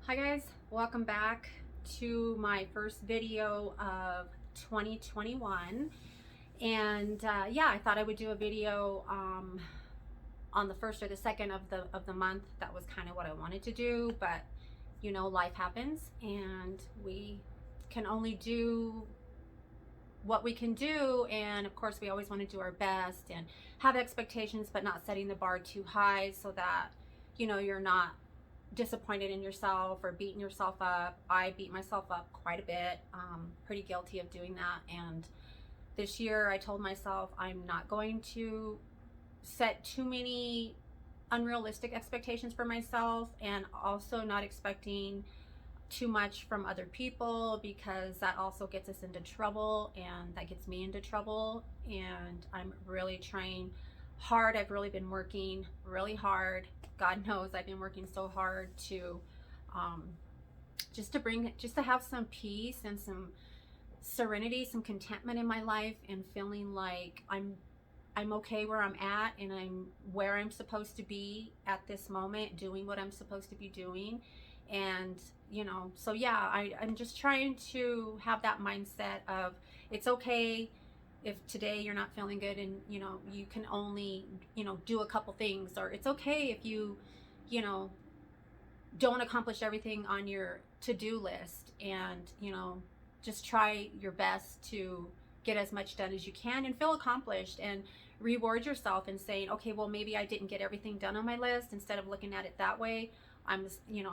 Hi guys, welcome back to my first video of 2021. And yeah, I thought I would do a video on the first or the second of the month. That was kind of what I wanted to do, but you know, life happens and we can only do what we can do, and of course we always want to do our best and have expectations, but not setting the bar too high so that you're not disappointed in yourself or beating yourself up. I beat myself up quite a bit. Pretty guilty of doing that. And this year I told myself I'm not going to set too many unrealistic expectations for myself, and also not expecting too much from other people, because that also gets us into trouble, and that gets me into trouble. And I'm really trying hard. I've really been working really hard. God knows I've been working so hard to just to have some peace and some serenity, some contentment in my life, and feeling like I'm okay where I'm at, and I'm where I'm supposed to be at this moment, doing what I'm supposed to be doing. And so yeah, I'm just trying to have that mindset of it's okay if today you're not feeling good, and you can only do a couple things, or it's okay if you don't accomplish everything on your to-do list, and just try your best to get as much done as you can and feel accomplished, and reward yourself and saying, okay, well, maybe I didn't get everything done on my list. Instead of looking at it that way, I'm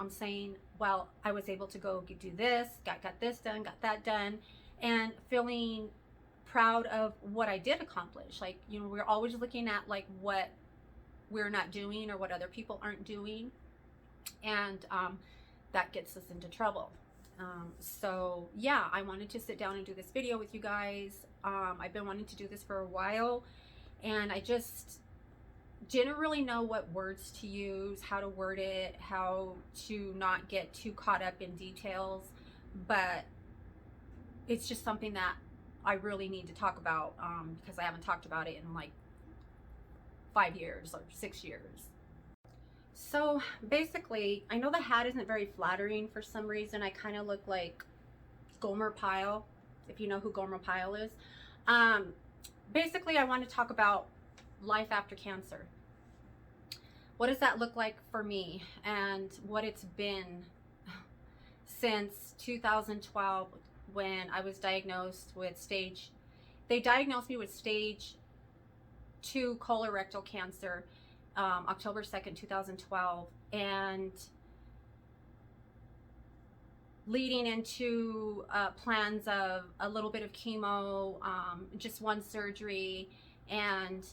saying, well, I was able to go do this, got this done, got that done, and feeling proud of what I did accomplish. Like, we're always looking at like what we're not doing or what other people aren't doing, and that gets us into trouble. So yeah, I wanted to sit down and do this video with you guys. I've been wanting to do this for a while, and I just didn't really know what words to use, how to word it, how to not get too caught up in details. But it's just something that I really need to talk about, because I haven't talked about it in like 5 years or 6 years. So basically, I know the hat isn't very flattering for some reason. I kind of look like Gomer Pyle, if you know who Gomer Pyle is. Basically, I want to talk about life after cancer. What does that look like for me, and what it's been since 2012, when I was diagnosed with they diagnosed me with stage 2 colorectal cancer, October 2nd, 2012, and leading into plans of a little bit of chemo, just one surgery, and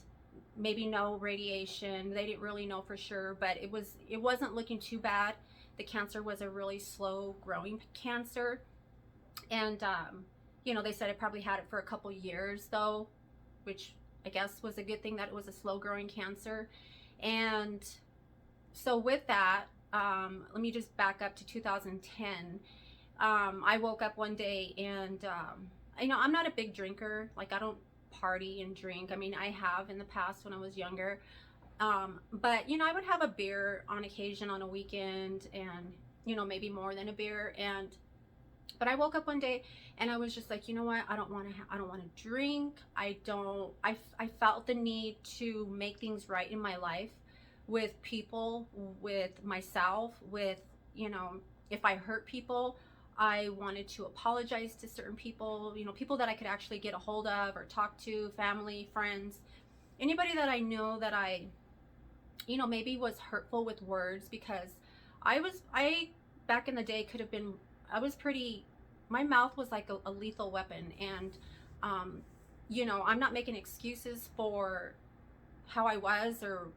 maybe no radiation. They didn't really know for sure, but it wasn't looking too bad. The cancer was a really slow growing cancer, and they said I probably had it for a couple years though, which I guess was a good thing, that it was a slow growing cancer. And so with that, let me just back up to 2010. I woke up one day, and I'm not a big drinker. Like, I don't party and drink. I mean, I have in the past when I was younger, but I would have a beer on occasion on a weekend, and maybe more than a beer. But I woke up one day and I was just like, you know what? I don't want to drink. I felt the need to make things right in my life, with people, with myself, with, if I hurt people, I wanted to apologize to certain people, people that I could actually get a hold of or talk to, family, friends, anybody that I know that I, maybe was hurtful with words, because I back in the day could have been, my mouth was like a lethal weapon. And, I'm not making excuses for how I was, or,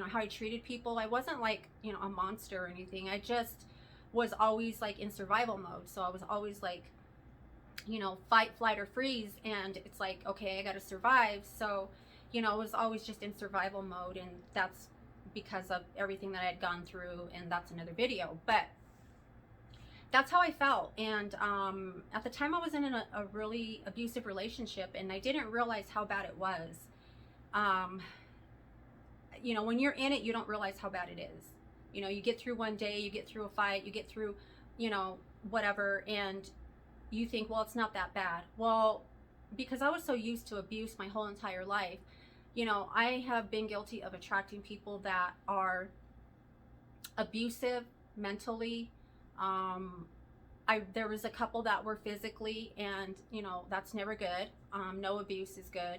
how I treated people. I wasn't like, a monster or anything. I just was always like in survival mode. So I was always like, fight, flight, or freeze. And it's like, okay, I got to survive. So, it was always just in survival mode. And that's because of everything that I had gone through. And that's another video. But that's how I felt. And at the time I was in a really abusive relationship, and I didn't realize how bad it was. When you're in it, you don't realize how bad it is. You know, you get through one day, you get through a fight, you get through, you know, whatever, and you think, well, it's not that bad. Well, because I was so used to abuse my whole entire life, you know, I have been guilty of attracting people that are abusive mentally. There was a couple that were physically, and you know, that's never good. No abuse is good.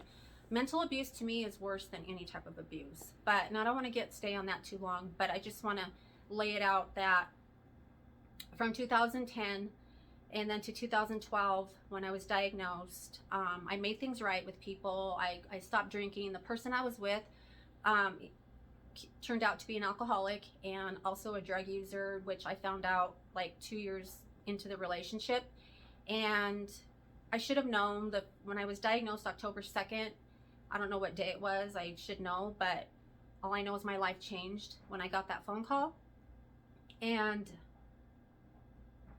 Mental abuse to me is worse than any type of abuse. But, and I don't want to stay on that too long, but I just want to lay it out that from 2010 and then to 2012, when I was diagnosed, I made things right with people. I stopped drinking. The person I was with turned out to be an alcoholic and also a drug user, which I found out like 2 years into the relationship. And I should have known that when I was diagnosed October 2nd, I don't know what day it was, I should know, but all I know is my life changed when I got that phone call. And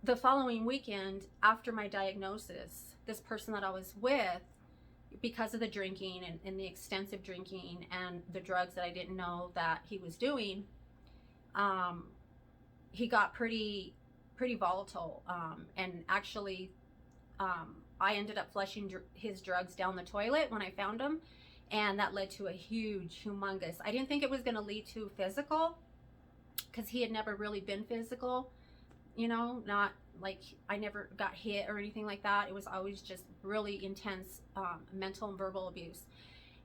the following weekend after my diagnosis, this person that I was with, because of the drinking and the extensive drinking and the drugs that I didn't know that he was doing, he got pretty volatile. And actually, I ended up flushing his drugs down the toilet when I found him. And that led to a humongous, I didn't think it was going to lead to physical, because he had never really been physical, you know, not like I never got hit or anything like that. It was always just really intense mental and verbal abuse.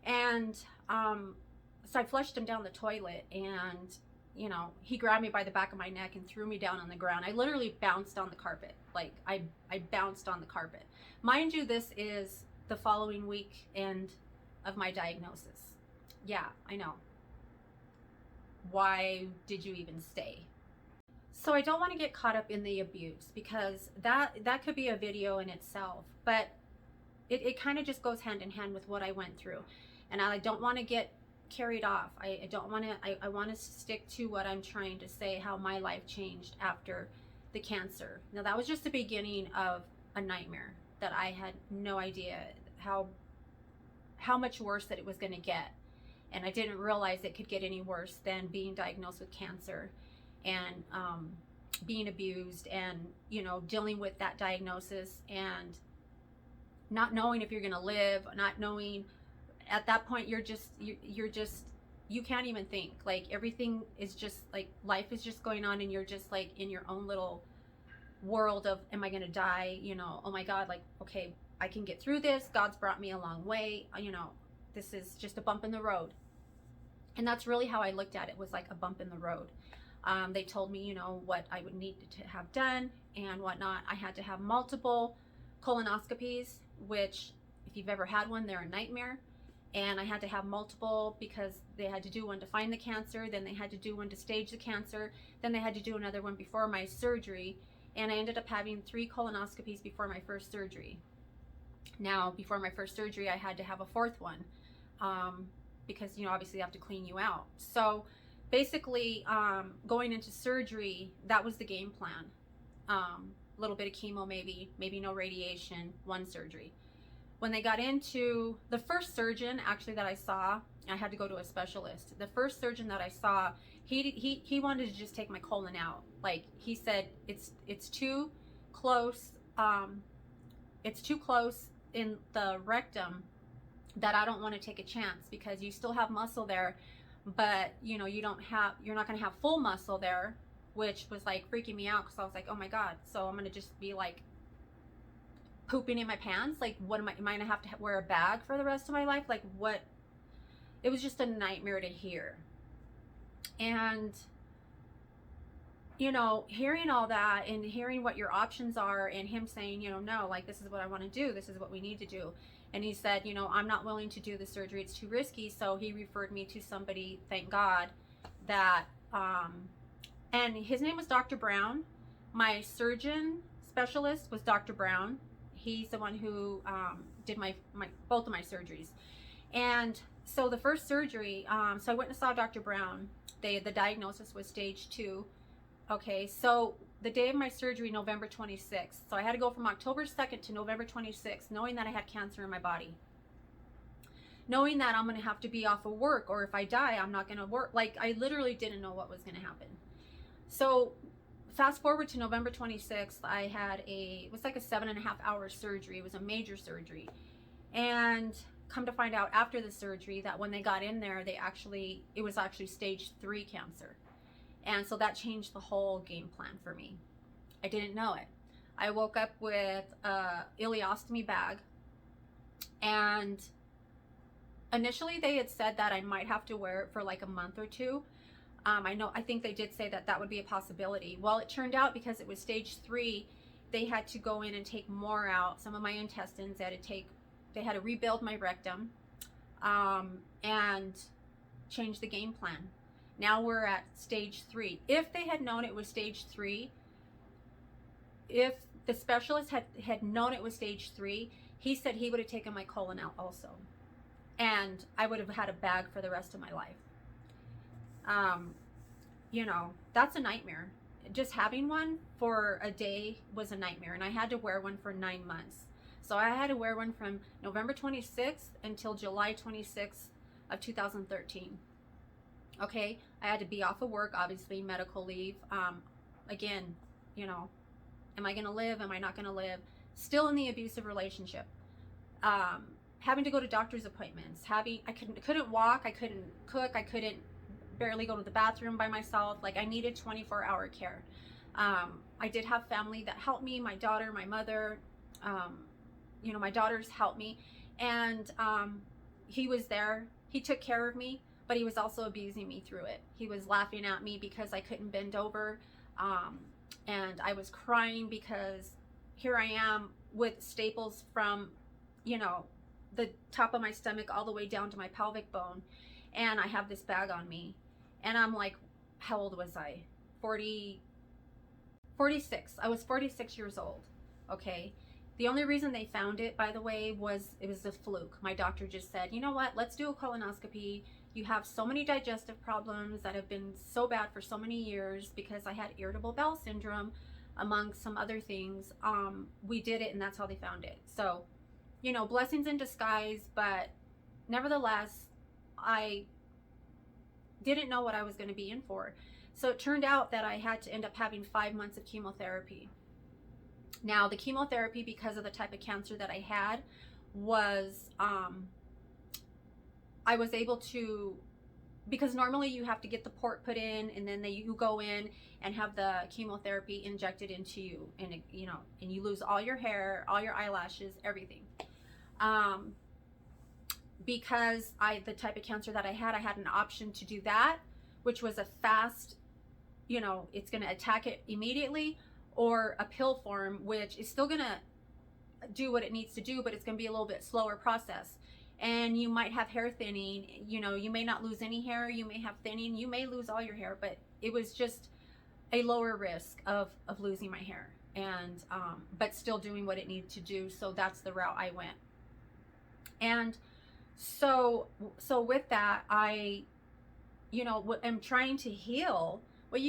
And so I flushed him down the toilet, and you know, he grabbed me by the back of my neck and threw me down on the ground. I literally bounced on the carpet. Like I bounced on the carpet. Mind you, this is the following week end of my diagnosis. Yeah, I know. Why did you even stay? So I don't want to get caught up in the abuse, because that could be a video in itself, but it kind of just goes hand in hand with what I went through. And I don't want to get carried off. I don't want to, I want to stick to what I'm trying to say, how my life changed after the cancer. Now that was just the beginning of a nightmare that I had no idea how much worse that it was going to get. And I didn't realize it could get any worse than being diagnosed with cancer and being abused, and you know, dealing with that diagnosis and not knowing if you're going to live, not knowing. At that point, you're just you can't even think. Like everything is just like, life is just going on, and you're just like in your own little world of, am I going to die? You know, oh my God, like, okay, I can get through this. God's brought me a long way. You know, this is just a bump in the road. And that's really how I looked at it, was like a bump in the road. They told me, you know, what I would need to have done and whatnot. I had to have multiple colonoscopies, which if you've ever had one, they're a nightmare. And I had to have multiple, because they had to do one to find the cancer, then they had to do one to stage the cancer, then they had to do another one before my surgery. And I ended up having 3 colonoscopies before my first surgery. Now, before my first surgery, I had to have a 4th one, because, you know, obviously they have to clean you out. So basically, going into surgery, that was the game plan. A little bit of chemo, maybe no radiation, 1 surgery. When they got into the first surgeon, actually, that I saw, I had to go to a specialist. The first surgeon that I saw, he wanted to just take my colon out. Like, he said, it's too close. It's too close in the rectum that I don't want to take a chance, because you still have muscle there, but you know, you're not going to have full muscle there, which was like freaking me out, because I was like, oh my God, so I'm going to just be like pooping in my pants. Like, what am I going to have to wear a bag for the rest of my life? Like, what? It was just a nightmare to hear. And you know, hearing all that and hearing what your options are, and him saying, you know, no, like, this is what I want to do, this is what we need to do. And he said, you know, I'm not willing to do the surgery, it's too risky. So he referred me to somebody, thank God, that and his name was Dr. Brown. My surgeon specialist was Dr. Brown. He's the one who did both of my surgeries. And so the first surgery, so I went and saw Dr. Brown. The diagnosis was stage 2. Okay, so the day of my surgery, November 26th. So I had to go from October 2nd to November 26th, knowing that I had cancer in my body. Knowing that I'm going to have to be off of work, or if I die, I'm not going to work. Like, I literally didn't know what was going to happen. So fast forward to November 26th, I had it was like a 7.5 hour surgery. It was a major surgery. And come to find out after the surgery that when they got in there, it was actually stage 3 cancer. And so that changed the whole game plan for me. I didn't know it. I woke up with a ileostomy bag, and initially they had said that I might have to wear it for like a month or two. I think they did say that that would be a possibility. Well, it turned out because it was stage 3, they had to go in and take more out, some of my intestines. They had to rebuild my rectum, and change the game plan. Now we're at stage 3. If they had known it was stage 3, if the specialist had known it was stage 3, he said he would have taken my colon out also, and I would have had a bag for the rest of my life. That's a nightmare. Just having one for a day was a nightmare, and I had to wear one for 9 months. So I had to wear one from November 26th until July 26th of 2013. Okay, I had to be off of work, obviously, medical leave. Again, am I going to live? Am I not going to live? Still in the abusive relationship. Having to go to doctor's appointments. I couldn't walk. I couldn't cook. I couldn't barely go to the bathroom by myself. Like, I needed 24-hour care. I did have family that helped me. My daughter, my mother, my daughters helped me. And he was there. He took care of me, but he was also abusing me through it. He was laughing at me because I couldn't bend over. And I was crying because here I am with staples from, the top of my stomach all the way down to my pelvic bone. And I have this bag on me. And I'm like, how old was I? 46. I was 46 years old. Okay. The only reason they found it, by the way, was it was a fluke. My doctor just said, you know what, let's do a colonoscopy. You have so many digestive problems that have been so bad for so many years because I had irritable bowel syndrome, among some other things. We did it, and that's how they found it. So, blessings in disguise, but nevertheless, I didn't know what I was going to be in for. So it turned out that I had to end up having 5 months of chemotherapy. Now, the chemotherapy, because of the type of cancer that I had, was, I was able to, because normally you have to get the port put in, and then you go in and have the chemotherapy injected into you, and and you lose all your hair, all your eyelashes, everything. Because the type of cancer that I had an option to do that, which was a fast, it's going to attack it immediately, or a pill form, which is still going to do what it needs to do, but it's going to be a little bit slower process. And you might have hair thinning, you may not lose any hair, you may have thinning, you may lose all your hair, but it was just a lower risk of losing my hair, and but still doing what it needed to do. So that's the route I went. And so with that, I am trying to heal. Well,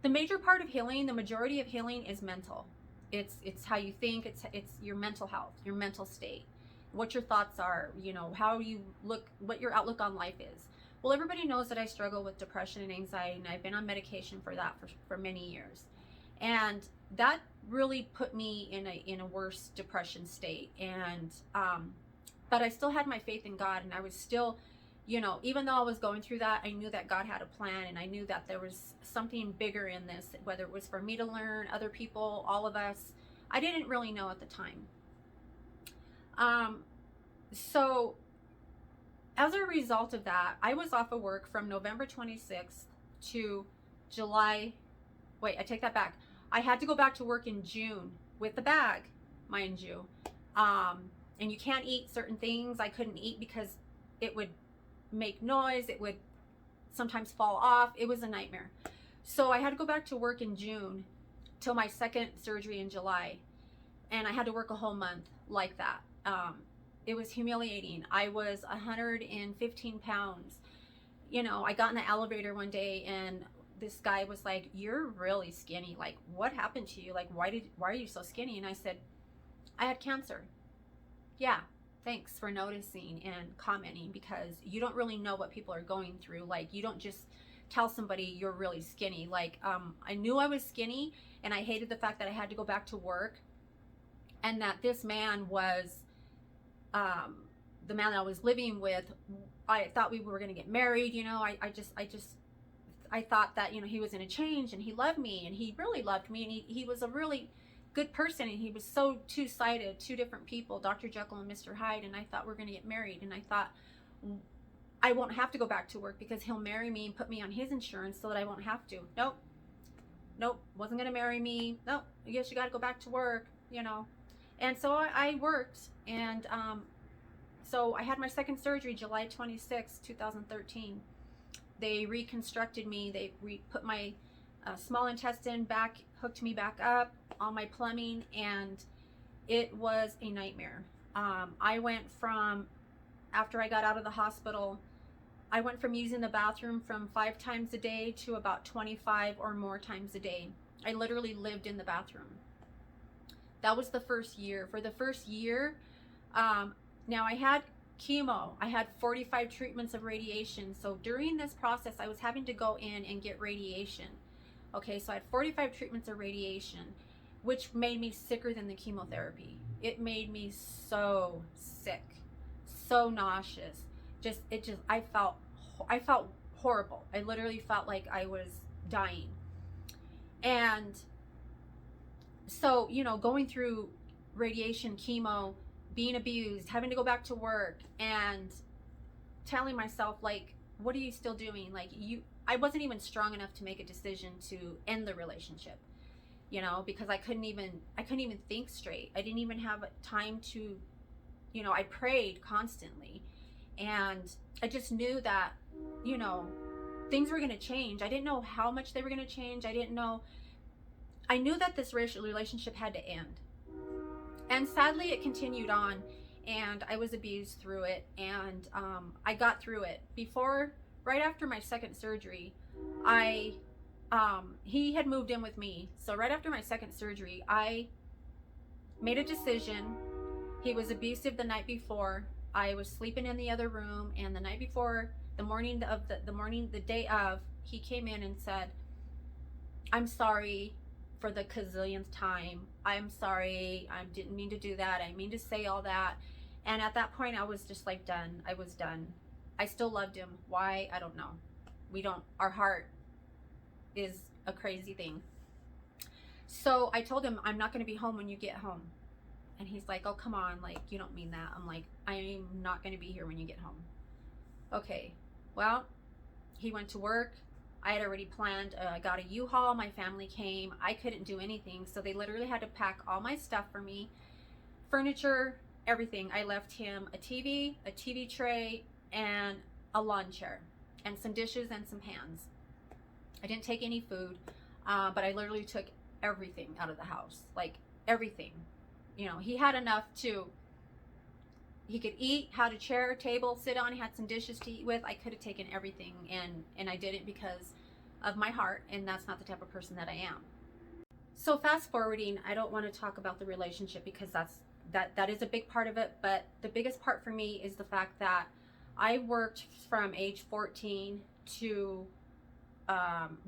the major part of healing, the majority of healing, is mental. It's how you think, it's your mental health, your mental state, what your thoughts are, how you look, what your outlook on life is. Well, everybody knows that I struggle with depression and anxiety, and I've been on medication for that for many years. And that really put me in a worse depression state. And but I still had my faith in God, and I was still, even though I was going through that, I knew that God had a plan, and I knew that there was something bigger in this, whether it was for me to learn, other people, all of us. I didn't really know at the time. So as a result of that, I was off of work from November 26th to July. Wait, I take that back. I had to go back to work in June with the bag, mind you. And you can't eat certain things. I couldn't eat because it would make noise. It would sometimes fall off. It was a nightmare. So I had to go back to work in June till my second surgery in July. And I had to work a whole month like that. It was humiliating. I was 115 pounds. I got in the elevator one day, and this guy was like, "You're really skinny. Like, what happened to you? Like, why are you so skinny?" And I said, "I had cancer." "Yeah, thanks for noticing and commenting, because you don't really know what people are going through. Like, you don't just tell somebody you're really skinny. Like, I knew I was skinny, and I hated the fact that I had to go back to work, and that this man was, the man that I was living with. I thought we were going to get married, you know. I thought that, you know, he was going to change, and he loved me, and he really loved me, and he was a really good person, and he was so two-sided, two different people, Dr. Jekyll and Mr. Hyde. And I thought we're going to get married, and I thought I won't have to go back to work because he'll marry me and put me on his insurance so that I won't have to. Nope, wasn't going to marry me. Nope, I guess you got to go back to work, you know. And so I worked, and so I had my second surgery July 26, 2013. They reconstructed me. They put my small intestine back, hooked me back up, all my plumbing, and it was a nightmare. I went from, after I got out of the hospital, I went from using the bathroom from 5 times a day to about 25 or more times a day. I literally lived in the bathroom. That was the first year. For the first year, now I had chemo. I had 45 treatments of radiation. So during this process, I was having to go in and get radiation. Okay, so I had 45 treatments of radiation, which made me sicker than the chemotherapy. It made me so sick, so nauseous. I felt horrible. I literally felt like I was dying. And so, you know, going through radiation, chemo, being abused, having to go back to work, and telling myself, like, what are you still doing? Like, I wasn't even strong enough to make a decision to end the relationship, you know, because I couldn't even think straight. I didn't even have time to, you know, I prayed constantly, and I just knew that, you know, things were going to change. I didn't know how much they were going to change. I knew that this relationship had to end. And sadly, it continued on, and I was abused through it, and I got through it. Right after my second surgery, he had moved in with me. So right after my second surgery, I made a decision. He was abusive the night before. I was sleeping in the other room, and the night before, the day of, he came in and said, "I'm sorry for the gazillionth time. I'm sorry. I didn't mean to do that. I didn't mean to say all that." And at that point, I was just like done. I was done. I still loved him. Why? I don't know. Our heart is a crazy thing. So I told him, "I'm not going to be home when you get home." And he's like, "Oh, come on. Like, you don't mean that." I'm like, "I'm not going to be here when you get home." Okay. Well, he went to work. I had already planned, I got a U-Haul, my family came, I couldn't do anything, so they literally had to pack all my stuff for me, furniture, everything. I left him a TV tray, and a lawn chair, and some dishes and some pans. I didn't take any food, but I literally took everything out of the house, like everything. You know, he had enough he could eat, had a chair, table, sit on, he had some dishes to eat with. I could have taken everything, and I did it because of my heart, and that's not the type of person that I am. So fast forwarding, I don't want to talk about the relationship because that is a big part of it, but the biggest part for me is the fact that I worked from age 14 to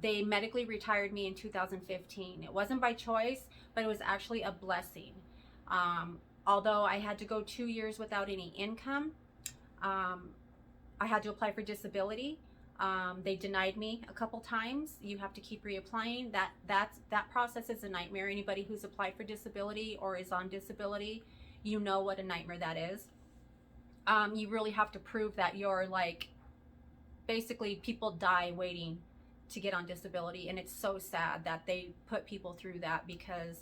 they medically retired me in 2015. It wasn't by choice, but it was actually a blessing. Although I had to go 2 years without any income, I had to apply for disability. They denied me a couple times. You have to keep reapplying. That process is a nightmare. Anybody who's applied for disability or is on disability, you know what a nightmare that is. You really have to prove that you're, like, basically people die waiting to get on disability, and it's so sad that they put people through that, because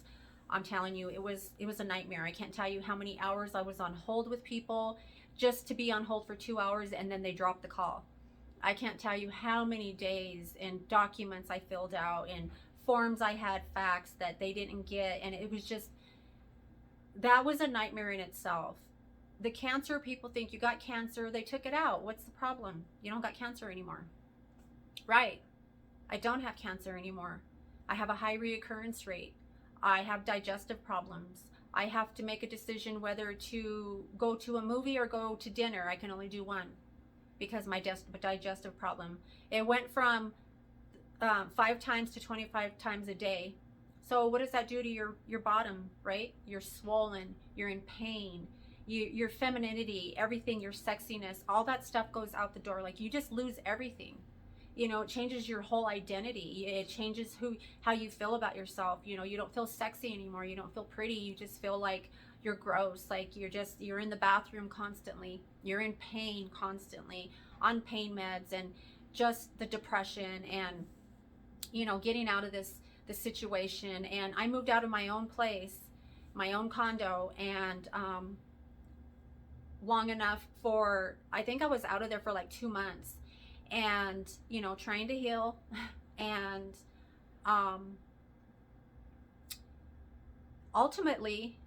I'm telling you, it was a nightmare. I can't tell you how many hours I was on hold with people just to be on hold for 2 hours, and then they dropped the call. I can't tell you how many days and documents I filled out and forms I had faxed that they didn't get, and it was just, that was a nightmare in itself. The cancer, people think you got cancer, they took it out. What's the problem? You don't got cancer anymore. Right. I don't have cancer anymore. I have a high reoccurrence rate. I have digestive problems. I have to make a decision whether to go to a movie or go to dinner. I can only do one because my digestive problem. It went from 5 times to 25 times a day. So what does that do to your bottom, right? You're swollen, you're in pain, your femininity, everything, your sexiness, all that stuff goes out the door. Like, you just lose everything. You know, it changes your whole identity. It changes how you feel about yourself. You know, you don't feel sexy anymore. You don't feel pretty. You just feel like you're gross. Like, you're in the bathroom constantly. You're in pain constantly, on pain meds, and just the depression, and, you know, getting out of this situation. And I moved out of my own place, my own condo, and long enough for, I think I was out of there for like 2 months, and, you know, trying to heal. And ultimately,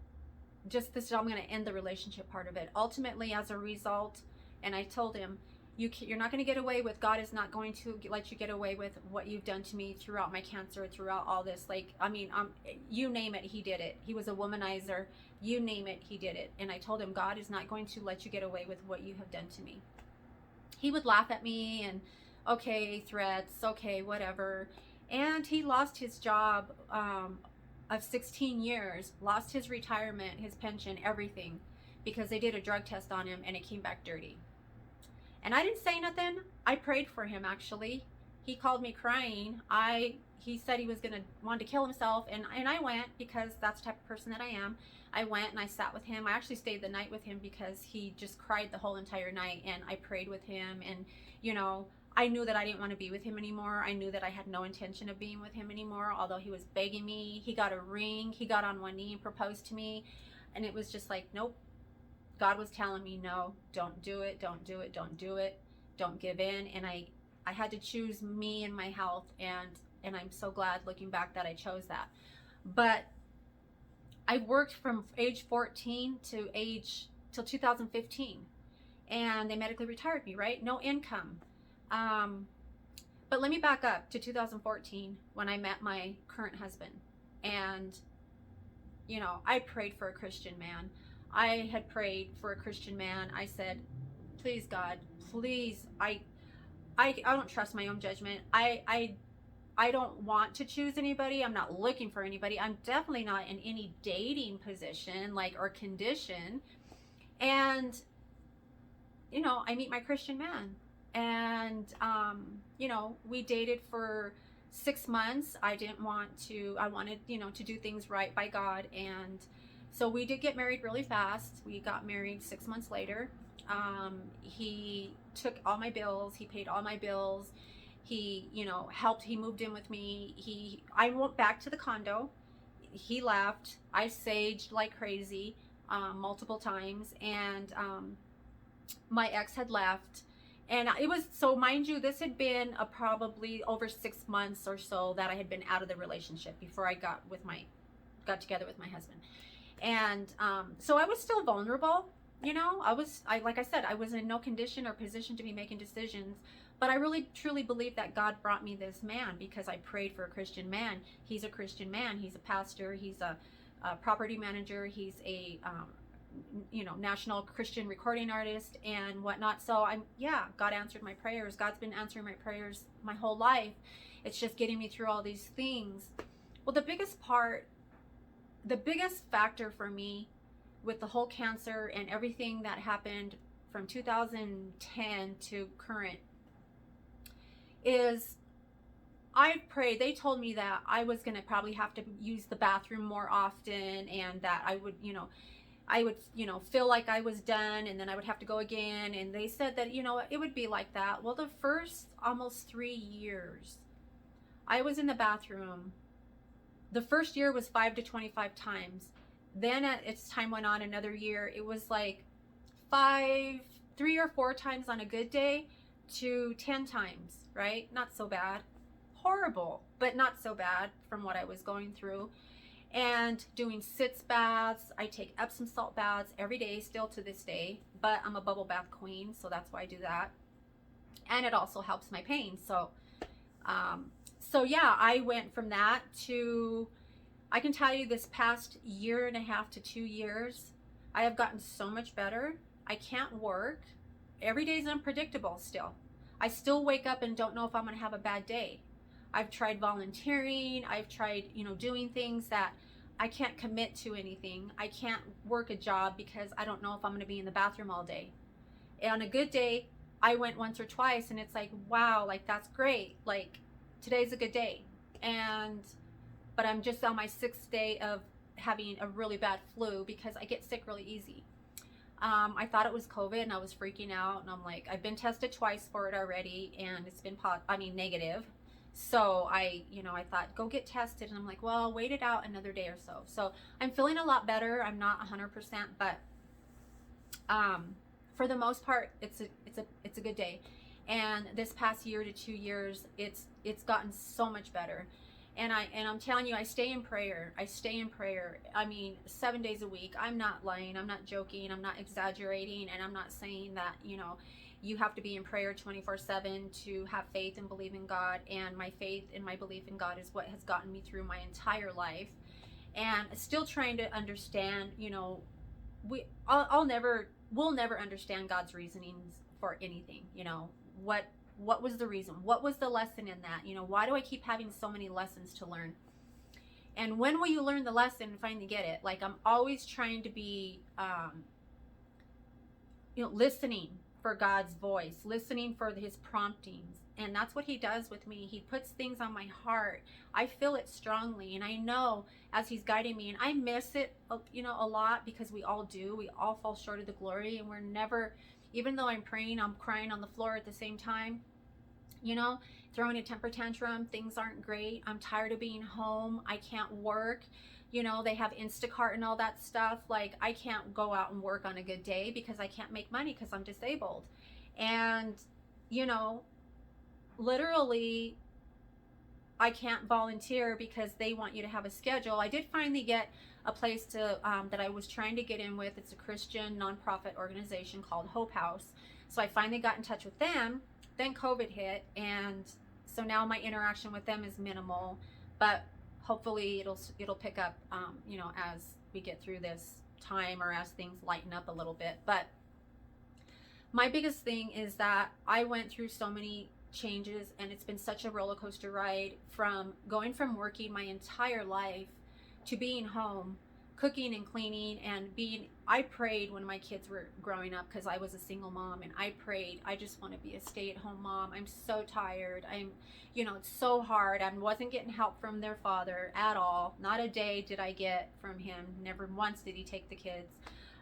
just this, I'm going to end the relationship part of it. Ultimately, as a result, and I told him, you're not going to get away with, God is not going to let you get away with what you've done to me throughout my cancer, throughout all this. Like, I mean, you name it, he did it. He was a womanizer. You name it, he did it. And I told him, God is not going to let you get away with what you have done to me. He would laugh at me and, okay, threats, okay, whatever. And he lost his job of 16 years, lost his retirement, his pension, everything, because they did a drug test on him and it came back dirty. And I didn't say nothing. I prayed for him, actually. He called me crying. He said he was want to kill himself, and I went, because that's the type of person that I am. I went and I sat with him. I actually stayed the night with him because he just cried the whole entire night, and I prayed with him. And, you know, I knew that I didn't want to be with him anymore. I knew that I had no intention of being with him anymore, although he was begging me. He got a ring. He got on one knee and proposed to me. And it was just like, nope. God was telling me, no, don't do it, don't do it, don't do it, don't give in. And I had to choose me and my health, and I'm so glad looking back that I chose that. But I worked from age 14 till 2015, and they medically retired me, right? No income. But let me back up to 2014 when I met my current husband. And, you know, I prayed for a Christian man. I had prayed for a Christian man. I said, please, God, please, I don't trust my own judgment. I don't want to choose anybody. I'm not looking for anybody. I'm definitely not in any dating position, like, or condition. And, you know, I meet my Christian man, and, you know, we dated for 6 months. I wanted, you know, to do things right by God. And so we did get married really fast. We got married 6 months later. He took all my bills. He paid all my bills. He, you know, helped. He moved in with me. I went back to the condo. He left. I saged like crazy, multiple times. And, my ex had left. And it was, so mind you, this had been probably over 6 months or so that I had been out of the relationship before I got together with my husband. And so I was still vulnerable, you know. Like I said, I was in no condition or position to be making decisions. But I really truly believe that God brought me this man because I prayed for a Christian man. He's a Christian man. He's a pastor. He's a property manager. He's a you know, national Christian recording artist and whatnot. So God answered my prayers. God's been answering my prayers my whole life. It's just getting me through all these things. Well, the biggest factor for me with the whole cancer and everything that happened from 2010 to current is I prayed. They told me that I was going to probably have to use the bathroom more often, and that I would, you know, feel like I was done, and then I would have to go again. And they said that, you know, it would be like that. Well, the first almost 3 years, I was in the bathroom. The first year was 5 to 25 times. Then as time went on, another year, it was like 3 or 4 times on a good day to 10 times, right? Not so bad. Horrible, but not so bad from what I was going through. And doing sitz baths. I take Epsom salt baths every day, still to this day, but I'm a bubble bath queen, so that's why I do that. And it also helps my pain. So yeah, I went from that to, I can tell you, this past 1.5 to 2 years, I have gotten so much better. I can't work. Every day is unpredictable still. I still wake up and don't know if I'm going to have a bad day. I've tried volunteering. I've tried, doing things that I can't commit to anything. I can't work a job because I don't know if I'm going to be in the bathroom all day. And on a good day, I went once or twice, and it's like, wow, like that's great. Like today's a good day. But I'm just on my 6th day of having a really bad flu because I get sick really easy. I thought it was COVID, and I was freaking out, and I'm like, I've been tested twice for it already, and it's been negative. So I thought, go get tested, and I'm like, well, I'll wait it out another day or so. So I'm feeling a lot better. I'm not 100%, but for the most part, it's a good day. And this past year to 2 years, it's gotten so much better. And I'm telling you, I stay in prayer. I mean, 7 days a week. I'm not lying. I'm not joking. I'm not exaggerating. And I'm not saying that, you have to be in prayer 24/7 to have faith and believe in God. And my faith and my belief in God is what has gotten me through my entire life. And still trying to understand, we'll never understand God's reasonings for anything. What was the reason? What was the lesson in that? Why do I keep having so many lessons to learn? And when will you learn the lesson and finally get it? Like, I'm always trying to be, listening for God's voice, listening for his promptings. And that's what he does with me. He puts things on my heart. I feel it strongly. And I know as he's guiding me, and I miss it, a lot, because we all do. We all fall short of the glory, and we're never, even though I'm praying, I'm crying on the floor at the same time, throwing a temper tantrum. Things aren't great. I'm tired of being home. I can't work. They have Instacart and all that stuff. Like, I can't go out and work on a good day because I can't make money because I'm disabled. And, literally, I can't volunteer because they want you to have a schedule. I did finally get a place to that I was trying to get in with. It's a Christian nonprofit organization called Hope House. So I finally got in touch with them. Then COVID hit, and so now my interaction with them is minimal. But hopefully it'll pick up, as we get through this time, or as things lighten up a little bit. But my biggest thing is that I went through so many changes, and it's been such a roller coaster ride, from going from working my entire life to being home, cooking and cleaning, and I prayed when my kids were growing up, because I was a single mom, and I prayed, I just want to be a stay-at-home mom. I'm so tired. It's so hard. I wasn't getting help from their father at all. Not a day did I get from him. Never once did he take the kids.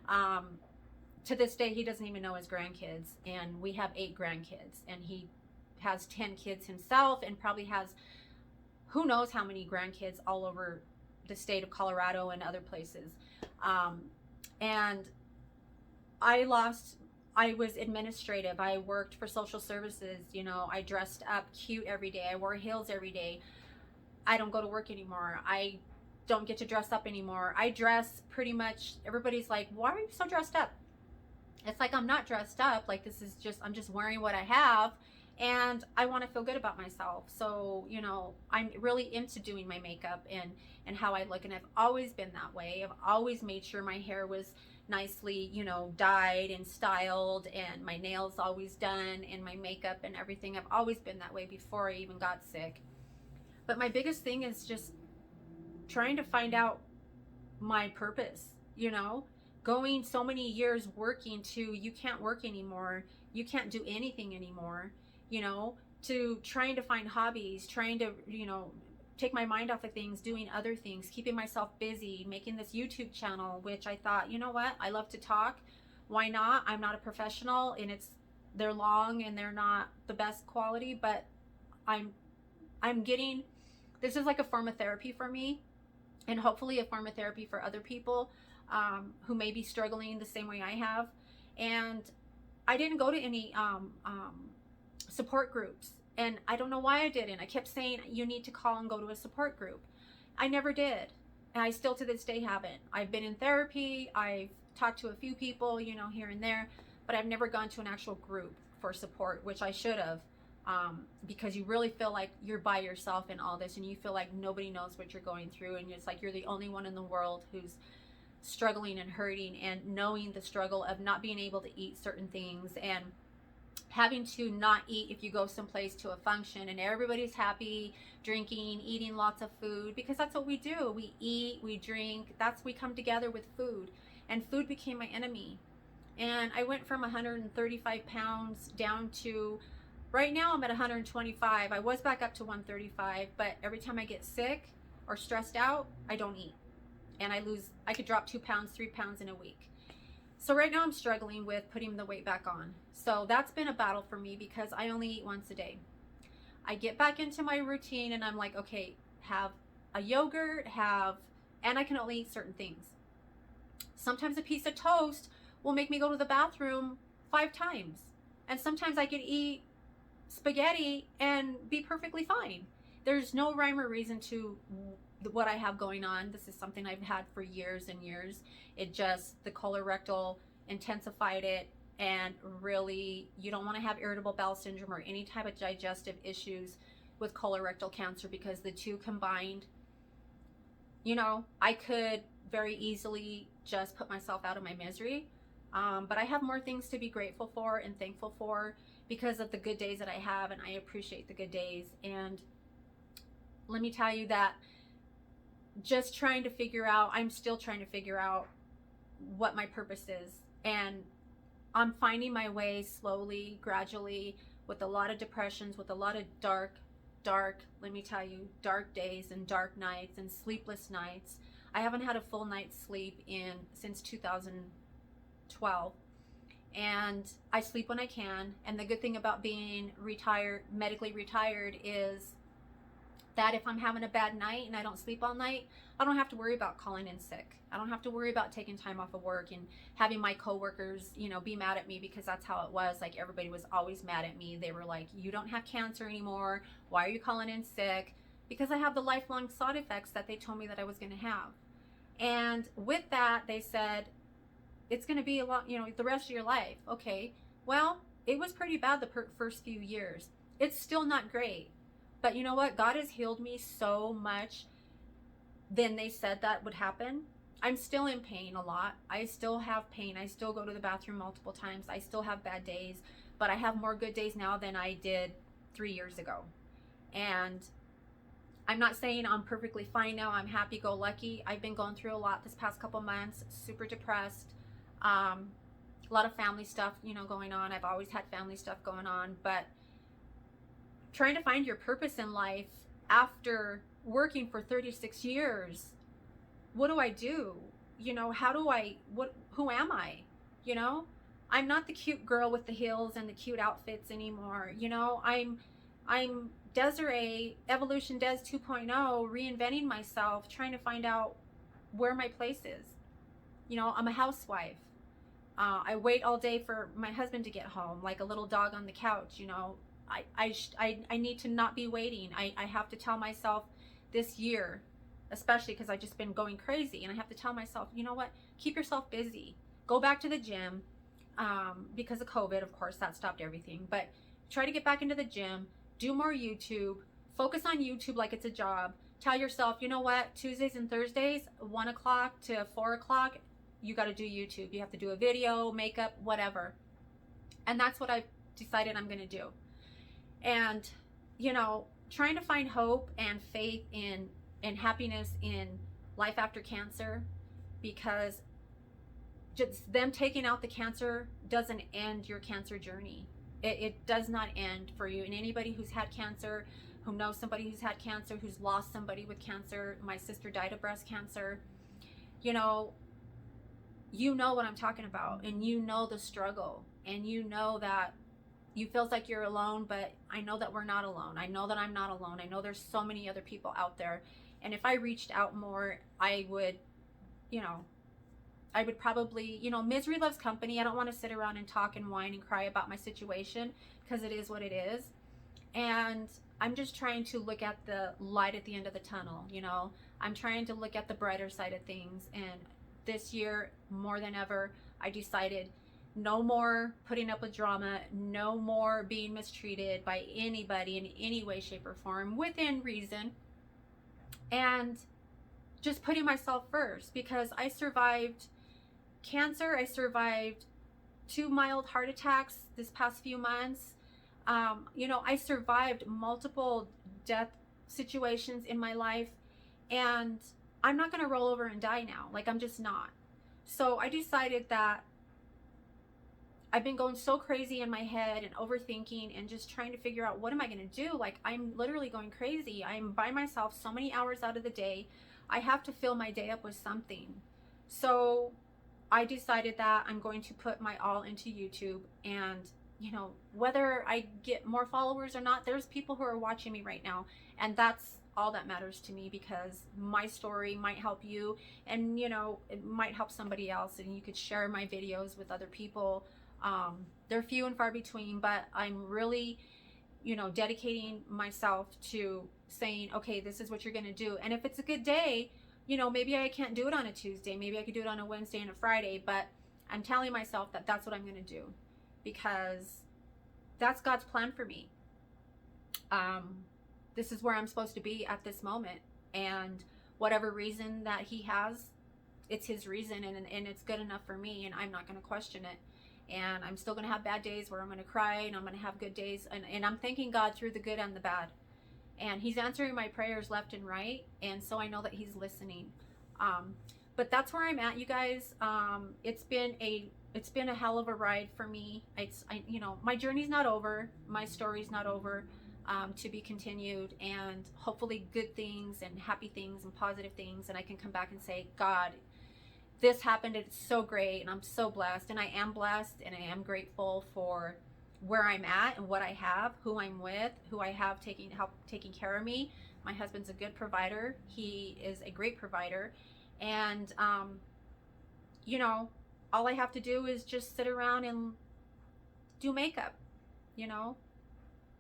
To this day, he doesn't even know his grandkids, and we have 8 grandkids, and he has 10 kids himself, and probably has who knows how many grandkids all over the state of Colorado and other places. And I was administrative. I worked for social services. I dressed up cute every day. I wore heels every day. I don't go to work anymore. I don't get to dress up anymore. I dress pretty much, everybody's like, why are you so dressed up? It's like, I'm not dressed up. Like, I'm just wearing what I have, and I want to feel good about myself. So, I'm really into doing my makeup and how I look, and I've always been that way. I've always made sure my hair was nicely, dyed and styled, and my nails always done, and my makeup and everything. I've always been that way before I even got sick. But my biggest thing is just trying to find out my purpose, going so many years working to, you can't work anymore, you can't do anything anymore, to trying to find hobbies, trying to, take my mind off of things, doing other things, keeping myself busy, making this YouTube channel, which I thought, what, I love to talk. Why not? I'm not a professional, and they're long and they're not the best quality, but I'm getting, this is like a form of therapy for me, and hopefully a form of therapy for other people who may be struggling the same way I have. And I didn't go to any support groups, and I don't know why I didn't. I kept saying, you need to call and go to a support group. I never did, and I still to this day haven't. I've been in therapy, I've talked to a few people, here and there, but I've never gone to an actual group for support, which I should have, because you really feel like you're by yourself in all this, and you feel like nobody knows what you're going through, and it's like you're the only one in the world who's struggling and hurting, and knowing the struggle of not being able to eat certain things, and having to not eat if you go someplace to a function and everybody's happy, drinking, eating lots of food, because that's what we do. We eat, we drink, we come together with food. And food became my enemy. And I went from 135 pounds down to, right now I'm at 125. I was back up to 135, but every time I get sick or stressed out, I don't eat. And I could drop 2 pounds, 3 pounds in a week. So right now I'm struggling with putting the weight back on. So that's been a battle for me because I only eat once a day. I get back into my routine and I'm like, okay, have a yogurt, and I can only eat certain things. Sometimes a piece of toast will make me go to the bathroom 5 times. And sometimes I could eat spaghetti and be perfectly fine. There's no rhyme or reason to what I have going on. This is something I've had for years and years. The colorectal intensified it, and really, you don't want to have irritable bowel syndrome or any type of digestive issues with colorectal cancer, because the two combined, I could very easily just put myself out of my misery. But I have more things to be grateful for and thankful for because of the good days that I have, and I appreciate the good days. And let me tell you that I'm still trying to figure out what my purpose is. And I'm finding my way slowly, gradually, with a lot of depressions, with a lot of dark, let me tell you, dark days and dark nights and sleepless nights. I haven't had a full night's sleep since 2012. And I sleep when I can. And the good thing about being medically retired, is that if I'm having a bad night and I don't sleep all night, I don't have to worry about calling in sick. I don't have to worry about taking time off of work and having my coworkers, be mad at me, because that's how it was. Like, everybody was always mad at me. They were like, you don't have cancer anymore. Why are you calling in sick? Because I have the lifelong side effects that they told me that I was going to have. And with that, they said, it's going to be a lot, the rest of your life. Okay. Well, it was pretty bad the first few years. It's still not great. But you know what? God has healed me so much than they said that would happen. I'm still in pain a lot. I still have pain. I still go to the bathroom multiple times. I still have bad days. But I have more good days now than I did 3 years ago. And I'm not saying I'm perfectly fine now. I'm happy-go-lucky. I've been going through a lot this past couple months. Super depressed. A lot of family stuff, going on. I've always had family stuff going on. But trying to find your purpose in life after working for 36 years, what do I do? Who am I? I'm not the cute girl with the heels and the cute outfits anymore. I'm Desiree, Evolution Des 2.0, reinventing myself, trying to find out where my place is. I'm a housewife. I wait all day for my husband to get home, like a little dog on the couch. I need to not be waiting. I have to tell myself this year, especially because I've just been going crazy, and I have to tell myself, you know what, keep yourself busy. Go back to the gym, because of COVID, of course, that stopped everything. But try to get back into the gym, do more YouTube, focus on YouTube like it's a job. Tell yourself, you know what, Tuesdays and Thursdays, 1 o'clock to 4 o'clock, you got to do YouTube. You have to do a video, makeup, whatever. And that's what I've decided I'm going to do. And, trying to find hope and faith and happiness in life after cancer, because just them taking out the cancer doesn't end your cancer journey. It does not end for you. And anybody who's had cancer, who knows somebody who's had cancer, who's lost somebody with cancer, my sister died of breast cancer, you know what I'm talking about, and the struggle, and that you feels like you're alone, but I know that we're not alone. I know that I'm not alone. I know there's so many other people out there. And if I reached out more, I would probably, misery loves company. I don't want to sit around and talk and whine and cry about my situation, because it is what it is. And I'm just trying to look at the light at the end of the tunnel. I'm trying to look at the brighter side of things. And this year, more than ever, I decided no more putting up with drama, no more being mistreated by anybody in any way, shape, or form, within reason, and just putting myself first, because I survived cancer, I survived 2 mild heart attacks this past few months. You know, I survived multiple death situations in my life, and I'm not going to roll over and die now. Like, I'm just not. So I decided that I've been going so crazy in my head and overthinking and just trying to figure out, what am I going to do? Like, I'm literally going crazy. I'm by myself so many hours out of the day. I have to fill my day up with something. So I decided that I'm going to put my all into YouTube. And, you know, whether I get more followers or not, there's people who are watching me right now. And that's all that matters to me, because my story might help you, and, you know, it might help somebody else, and you could share my videos with other people. They're few and far between, but I'm really, you know, dedicating myself to saying, okay, this is what you're going to do. And if it's a good day, you know, maybe I can't do it on a Tuesday, maybe I could do it on a Wednesday and a Friday, but I'm telling myself that that's what I'm going to do, because that's God's plan for me. This is where I'm supposed to be at this moment, and whatever reason that he has, it's his reason, and it's good enough for me, and I'm not going to question it. And I'm still going to have bad days where I'm going to cry, and I'm going to have good days, and I'm thanking God through the good and the bad. And he's answering my prayers left and right, and so I know that he's listening. But that's where I'm at, you guys. It's been a hell of a ride for me. You know, my journey's not over, my story's not over. To be continued, and hopefully good things and happy things and positive things, and I can come back and say, God, this happened, it's so great, and I'm so blessed, and I am blessed, and I am grateful for where I'm at and what I have, who I'm with, who I have taking care of me. My husband's a good provider. He is a great provider, and you know, all I have to do is just sit around and do makeup, you know.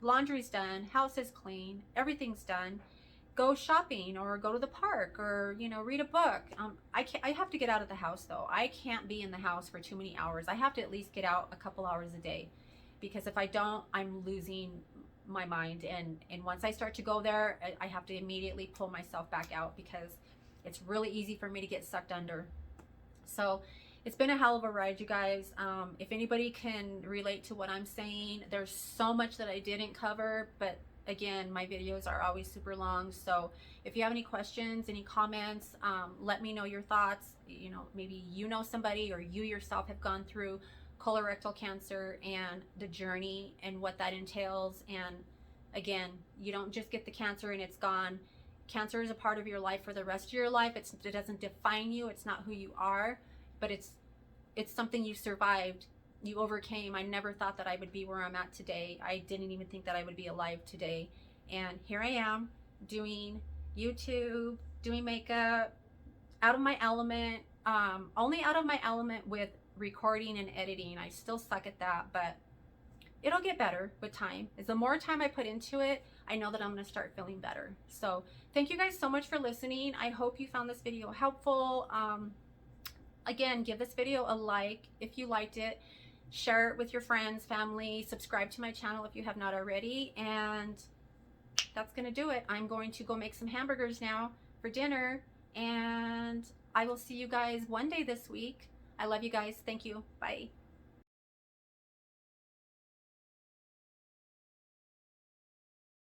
Laundry's done, house is clean, everything's done. Go shopping or go to the park, or, you know, read a book. I have to get out of the house though. I can't be in the house for too many hours. I have to at least get out a couple hours a day, because if I don't, I'm losing my mind. And once I start to go there, I have to immediately pull myself back out, because it's really easy for me to get sucked under. So it's been a hell of a ride, you guys. If anybody can relate to what I'm saying, there's so much that I didn't cover, but again, my videos are always super long. So if you have any questions, any comments, let me know your thoughts. You know, maybe you know somebody, or you yourself have gone through colorectal cancer and the journey and what that entails. And again, you don't just get the cancer and it's gone. Cancer is a part of your life for the rest of your life. It doesn't define you. It's not who you are. But it's something you survived, you overcame. I never thought that I would be where I'm at today. I didn't even think that I would be alive today. And here I am, doing YouTube, doing makeup, out of my element, only out of my element with recording and editing. I still suck at that, but it'll get better with time. As the more time I put into it, I know that I'm going to start feeling better. So thank you guys so much for listening. I hope you found this video helpful. Again, give this video a like if you liked it. Share it with your friends, family. Subscribe to my channel if you have not already. And that's going to do it. I'm going to go make some hamburgers now for dinner. And I will see you guys one day this week. I love you guys. Thank you. Bye.